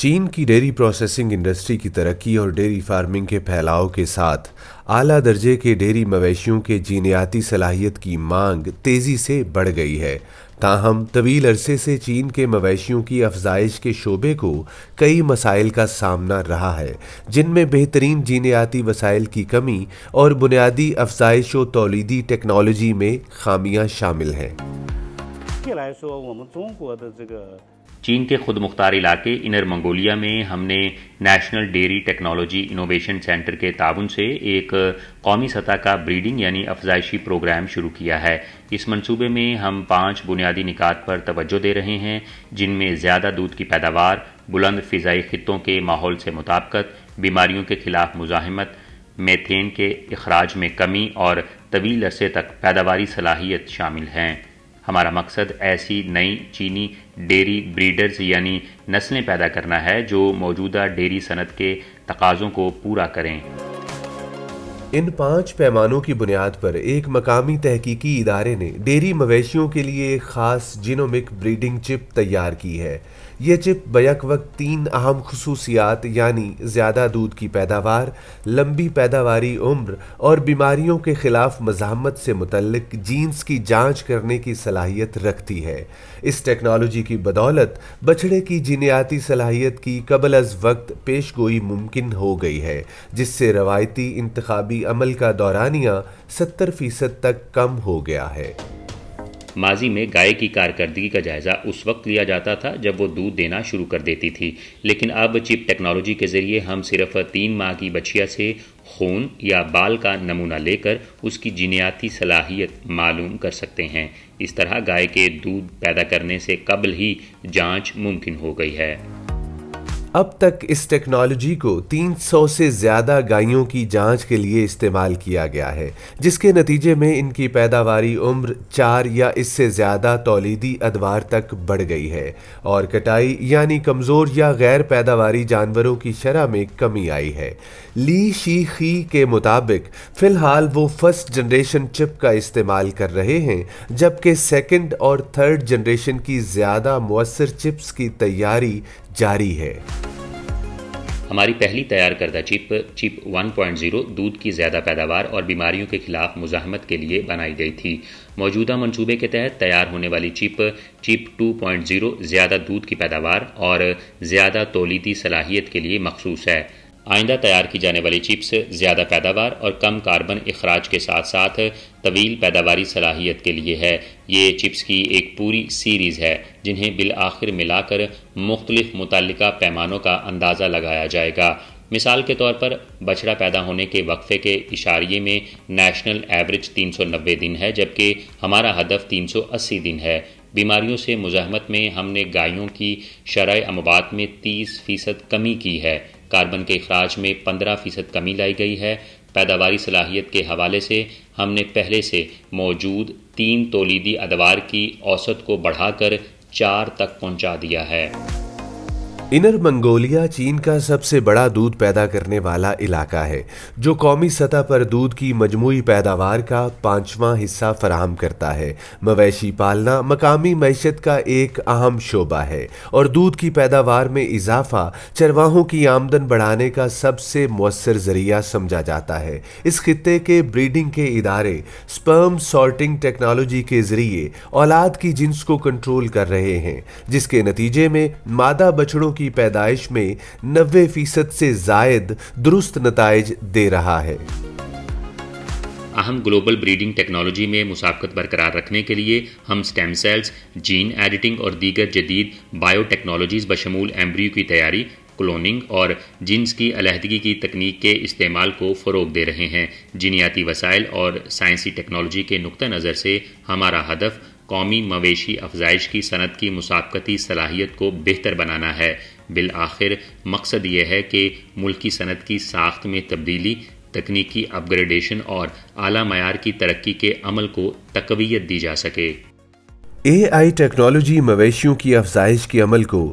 چین کی dairy processing industry کی ترقی اور ڈیری فارمنگ کے پھیلاؤ کے ساتھ اعلیٰ درجے کے ڈیری مویشیوں کے جینیاتی صلاحیت کی مانگ تیزی سے بڑھ گئی ہے۔ تاہم طویل عرصے سے چین کے مویشیوں کی افزائش کے شعبے کو کئی مسائل کا سامنا رہا ہے، جن میں بہترین جینیاتی وسائل کی کمی اور بنیادی افزائش و تولیدی ٹیکنالوجی میں خامیاں شامل ہیں۔ چین کے خود مختار علاقے انر منگولیا میں ہم نے national dairy technology innovation centre کے تعاون سے ایک قومی سطح کا بریڈنگ یعنی افزائشی پروگرام شروع کیا ہے۔ اس منصوبے میں ہم 5 بنیادی نکات پر توجہ دے رہے ہیں، جن میں زیادہ دودھ کی پیداوار، بلند فضائی خطوں کے ماحول سے مطابقت، بیماریوں کے خلاف مزاحمت، میتھین کے اخراج میں کمی اور طویل عرصے تک پیداواری صلاحیت شامل ہیں۔ ہمارا مقصد ایسی نئی چینی ڈیری بریڈرز یعنی نسلیں پیدا کرنا ہے جو موجودہ ڈیری صنعت کے تقاضوں کو پورا کریں۔ ان 5 پیمانوں کی بنیاد پر ایک مقامی تحقیقی ادارے نے ڈیری مویشیوں کے لیے ایک خاص جینومک بریڈنگ چپ تیار کی ہے۔ یہ چپ بیک وقت 3 اہم خصوصیات یعنی زیادہ دودھ کی پیداوار، لمبی پیداواری عمر اور بیماریوں کے خلاف مزاحمت سے متعلق جینز کی جانچ کرنے کی صلاحیت رکھتی ہے۔ اس ٹیکنالوجی کی بدولت بچڑے کی جینیاتی صلاحیت کی قبل از وقت پیش گوئی ممکن ہو گئی ہے، جس سے روایتی انتخابی عمل کا دورانیہ 70% تک کم ہو گیا ہے۔ ماضی میں گائے کی کارکردگی کا جائزہ اس وقت لیا جاتا تھا جب وہ دودھ دینا شروع کر دیتی تھی، لیکن اب چپ ٹیکنالوجی کے ذریعے ہم صرف 3 ماہ کی بچیا سے خون یا بال کا نمونہ لے کر اس کی جینیاتی صلاحیت معلوم کر سکتے ہیں۔ اس طرح گائے کے دودھ پیدا کرنے سے قبل ہی جانچ ممکن ہو گئی ہے۔ اب تک اس ٹیکنالوجی کو 300 سے زیادہ گائیوں کی جانچ کے لیے استعمال کیا گیا ہے، جس کے نتیجے میں ان کی پیداواری عمر 4 یا اس سے زیادہ تولیدی ادوار تک بڑھ گئی ہے اور کٹائی یعنی کمزور یا غیر پیداواری جانوروں کی شرح میں کمی آئی ہے۔ لی شی خی کے مطابق فی الحال وہ فرسٹ جنریشن چپ کا استعمال کر رہے ہیں، جبکہ سیکنڈ اور تھرڈ جنریشن کی زیادہ مؤثر چپس کی تیاری جاری ہے۔ ہماری پہلی تیار کردہ چپ 1.0 دودھ کی زیادہ پیداوار اور بیماریوں کے خلاف مزاحمت کے لیے بنائی گئی تھی۔ موجودہ منصوبے کے تحت تیار ہونے والی چپ 2.0 زیادہ دودھ کی پیداوار اور زیادہ تولیدی صلاحیت کے لیے مخصوص ہے۔ آئندہ تیار کی جانے والی چپس زیادہ پیداوار اور کم کاربن اخراج کے ساتھ ساتھ طویل پیداواری صلاحیت کے لیے ہے۔ یہ چپس کی ایک پوری سیریز ہے جنہیں بالآخر ملا کر مختلف متعلقہ پیمانوں کا اندازہ لگایا جائے گا۔ مثال کے طور پر بچڑا پیدا ہونے کے وقفے کے اشاریے میں نیشنل ایوریج 390 دن ہے، جبکہ ہمارا ہدف 380 دن ہے۔ بیماریوں سے مزاحمت میں ہم نے گائیوں کی شرح اموات میں 30% کمی کی ہے، کاربن کے اخراج میں 15% کمی لائی گئی ہے۔ پیداواری صلاحیت کے حوالے سے ہم نے پہلے سے موجود 3 تولیدی ادوار کی اوسط کو بڑھا کر 4 تک پہنچا دیا ہے۔ انر منگولیا چین کا سب سے بڑا دودھ پیدا کرنے والا علاقہ ہے، جو قومی سطح پر دودھ کی مجموعی پیداوار کا 5واں حصہ فراہم کرتا ہے۔ مویشی پالنا مقامی معیشت کا ایک اہم شعبہ ہے اور دودھ کی پیداوار میں اضافہ چرواہوں کی آمدن بڑھانے کا سب سے مؤثر ذریعہ سمجھا جاتا ہے۔ اس خطے کے بریڈنگ کے ادارے سپرم سارٹنگ ٹیکنالوجی کے ذریعے اولاد کی جنس کو کنٹرول کر رہے ہیں، جس کے نتیجے میں مادہ بچڑوں کی پیدائش میں 90% سے زائد درست نتائج دے رہا ہے۔ اہم گلوبل بریڈنگ ٹیکنالوجی میں مسابقت برقرار رکھنے کے لیے ہم سٹیم سیلز، جین ایڈیٹنگ اور دیگر جدید بائیو ٹیکنالوجیز بشمول ایمبریو کی تیاری، کلوننگ اور جنس کی علیحدگی کی تکنیک کے استعمال کو فروغ دے رہے ہیں۔ جینیاتی وسائل اور سائنسی ٹیکنالوجی کے نقطہ نظر سے ہمارا ہدف قومی مویشی افزائش کی صنعت کی مسابقتی صلاحیت کو بہتر بنانا ہے۔ بالآخر مقصد یہ ہے کہ ملکی صنعت کی ساخت میں تبدیلی، تکنیکی اپ گریڈیشن اور اعلیٰ معیار کی ترقی کے عمل کو تقویت دی جا سکے۔ اے آئی ٹیکنالوجی مویشیوں کی افزائش کے عمل کو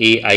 AI